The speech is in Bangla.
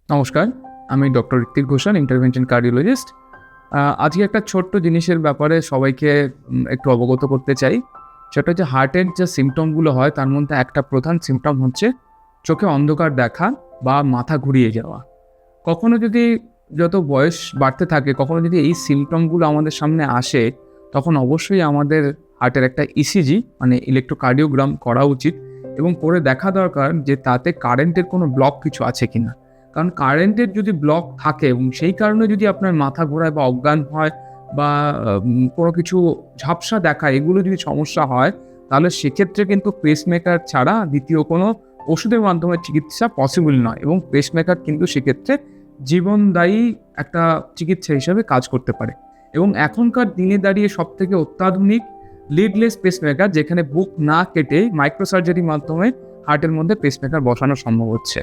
নমস্কার, আমি doctor Ritwik Ghoshal, intervention cardiologist. আজকে একটা ছোট্ট জিনিসের ব্যাপারে সবাইকে একটু অবগত করতে চাই। সেটা হচ্ছে হার্টের যে সিম্পটমগুলো হয় তার মধ্যে একটা প্রধান সিম্পটম হচ্ছে চোখে অন্ধকার দেখা বা মাথা ঘুরিয়ে যাওয়া। কখনো যদি যত বয়স বাড়তে থাকে, কখনো যদি এই সিম্পটমগুলো আমাদের সামনে আসে, তখন অবশ্যই আমাদের হার্টের একটা ইসিজি মানে ইলেকট্রোকার্ডিওগ্রাম করা উচিত এবং করে দেখা দরকার যে তাতে কারেন্টের কোনো ব্লক কিছু আছে কিনা। কারণ কারেন্টের যদি ব্লক থাকে এবং সেই কারণে যদি আপনার মাথা ঘোরায় বা অজ্ঞান হয় বা কোনো কিছু ঝাপসা দেখায়, এগুলো যদি সমস্যা হয়, তাহলে সেক্ষেত্রে কিন্তু পেসমেকার ছাড়া দ্বিতীয় কোনো ওষুধের মাধ্যমে চিকিৎসা পসিবল নয় এবং পেসমেকার কিন্তু সেক্ষেত্রে জীবনদায়ী একটা চিকিৎসা হিসেবে কাজ করতে পারে। এবং এখনকার দিনে দাঁড়িয়ে সবথেকে অত্যাধুনিক লিডলেস পেসমেকার, যেখানে বুক না কেটে মাইক্রোসার্জারির মাধ্যমে হার্টের মধ্যে পেসমেকার বসানো সম্ভব হচ্ছে।